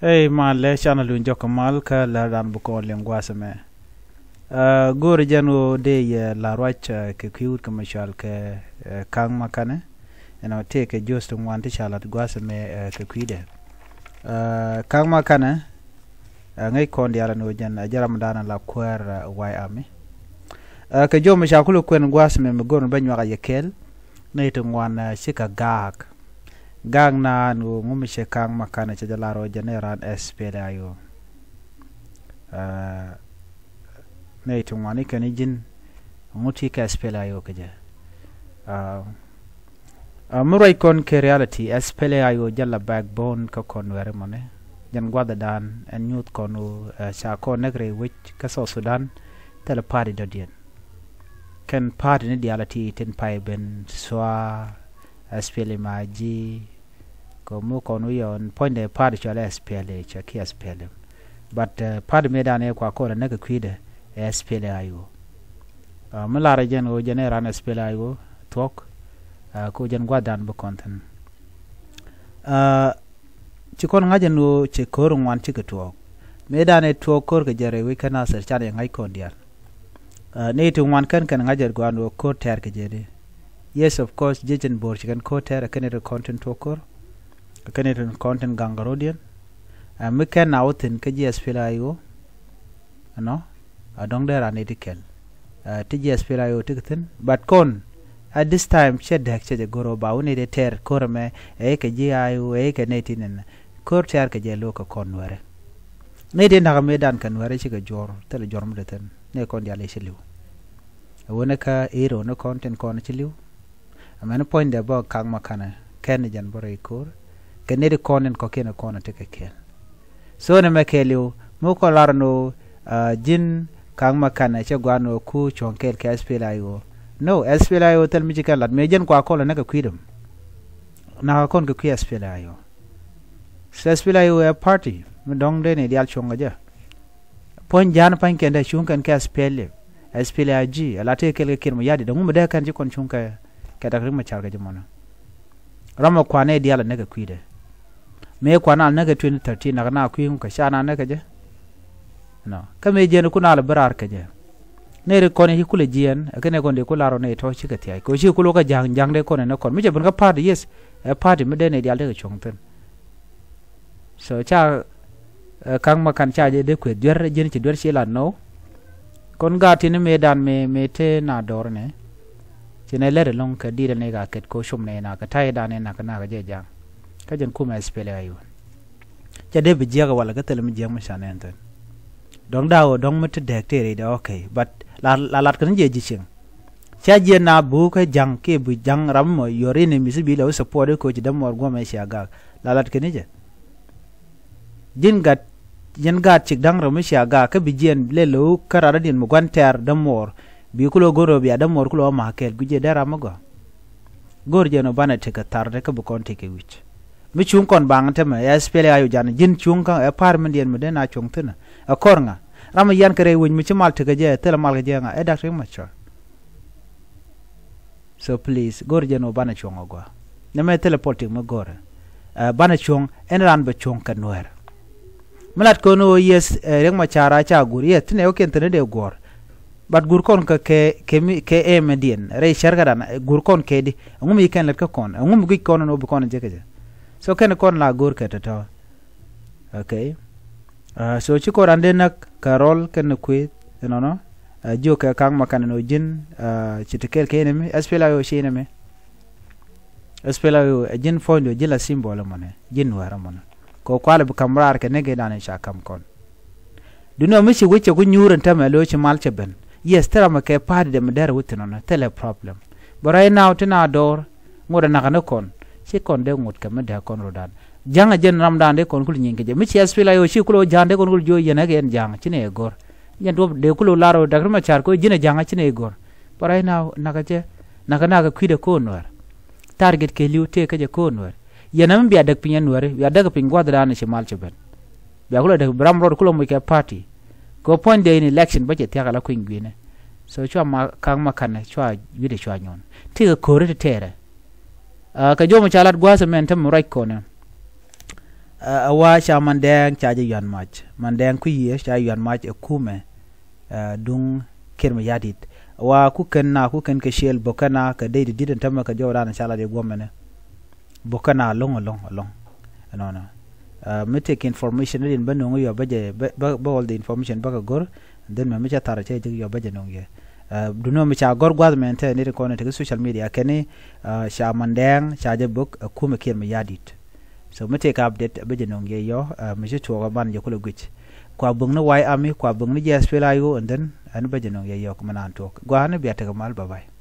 Hey, ma le channel un joko mal ka la dan bu ko lengwa same. Gor janu de la rocha ke kiut ka mashal ke kang makane. Ena te ke just one ti chalat gwa same ke kuide. Kang makane ngai kon dia no jan jaram dana la kwer wai ami. Ke jo mashakulu kwen gwa same me gon banwa ka yekel. Nei to wan shika gag. Gang na nu ngumishe kang makana cha jalaro general SPLAyo nei tungwani kani jin nguti ka SPLAyo kaje murai kon ke reality SPLAyo jalla backbone ka konwere mone jan gwada dan en youth konu cha ko negre which ka so Sudan tele party dodien ken party ni reality ten pai ben swa SPLA maji komu konu yon point the party chola SPLA cha ki SPLA but party medane kwa ko na ga kwide SPLA ayo mulara jen o general SPLA ayo talk ko jen gwadan bu konten ci kon ngajen no ci korun wan ci to medane to kor ga jare we kana sar cha ngai kon diar ne to wan kan ngajer gwano ko ter ga jede yes of course jejen bor ci kan ko ter kan content to kor Canadian content gangarodian me can out in KGS Pilayo no I don't there an etiquette TGS Pilayo ticketin but con at this time shed the goro bauni de ter korame KGIO natin and courtier loka conware Nadin Hagamedan can wear a chica jor tell a jorm written ne condiale shilu a winaka ero no content con chilu a man point about Kang Makana Kanajan Bore Kor Canadian corn and cocaine corner take a can. So na makelu, moko larno, jin kang makana chaguano ku chonkel ka SPLAyo. No, SPLAyo tell me jikal at mejan kwa kola naga quidum. Na kon ka qui SPLAyo. So SPLAyo a party, medong de ne dial chongaja. Point jan pan kenda chunkan ka SPLAG, a latte kelke kirma yadi, the mumada kan jikon chunka katakrima charga jamona. Rama kwane dial naga quide. Me kwana naga 2013 na kuyin ka shana naga je no kame je ku na albarar ka je ne re kone hikule jian akane gonde ku laro ne to shi ka ti ko shi ku lo ka jang de kone na kon mi je ban ka party yes a party me de ne dial de chongten so cha kang makan cha je de ku der je ni ci der shi la no kon ga ti ne me dan me te na dor ne ci ne le long ka di ne ga ket ko shum ne na ka tai dan ne na ka je jang kajen kuma SPLAyo ja de bi jega wala gatel mi jeng mashana enten dong dawo dong mut dektere da okay but la lat kan je jicing cha je na bu ka jang ke bu jang ram mo yore ne mi sibi la support ko ji dam mor goma sha ga la lat kan je jin gat cik dang ram sha ga ka bi jen le lo karara din mu gwanter dam mor bi kulo goro bi dam mor kulo ma kel guje dara mago gor je no bana te ka tar de ka bu kon te ke wich mi chung kon bang tema SPLAyo jan jin chung kan e par men dien mede na chung tena a kornga ram yan kare win mi chimal te je tele mal je nga e dakre macho so please gor je no bana chung ogwa ne me teleporting mo gor bana chung en ran be chung kan wer malat ko no yes reng machara cha gur yet ne o ken tene de gor bat gur kon ka ke e medien re shargadan gur kon ke di ngum ken let ka kon ngum gi kon no bu kon je ke so ken kon la gur ke to okay so chi ko rande nak karol ken ku no jo ka kang makan no jin chi te kel ke ne SPLAyo shi ne me SPLAyo jin fondo jila symbol mone jin wara mone ko kwala bu kamrar ke ne ge dan sha kam kon duno mi shi wuce gun yuran ta me lo chi malche ben yes tera ma ke padi de medar wutino no tele problem but right now tina dor ngoda nakana kon si kon de ngot ka meda kon rodan janga jen ramdan de kon kul nyinge je mi ci SPLAyo shi kulo jande kon kul jo yena gen jang cine gor yen do de kulo laro dagr ma char ko jine janga cine gor but right now naka kwide ko nor target ke liu te ka je ko nor yena mbi adak pinyen nor ya daga pin gwa da na shi malche ben ya kulo de bram road kulo mo ke party ko point de in election budget ya kala kuin gwine so chwa ma kang makana chwa wide chwa nyon ti ko re tere ka jomo chalat gwa se men tam right corner awa cha mandang cha je yan mach mandang ku ye cha yan mach kume dung kirma yadit wa ku ken ke shel bokana ka de didin tamma ka jawra na shala de gomene bokana long no me take information din banong yo baje ba all the information ba gor then me cha tara che yo baje nong ye duno me cha gor government ne ko ne te social media kene sha mandang cha je bok kume kirma yadit so me take update baje nong ye yo me je to ban je kula guch kwa bung na wai ami kwa bung ni jas pela yo and then an baje nong ye yo kuma nan to gwa ne biya ta mal bye bye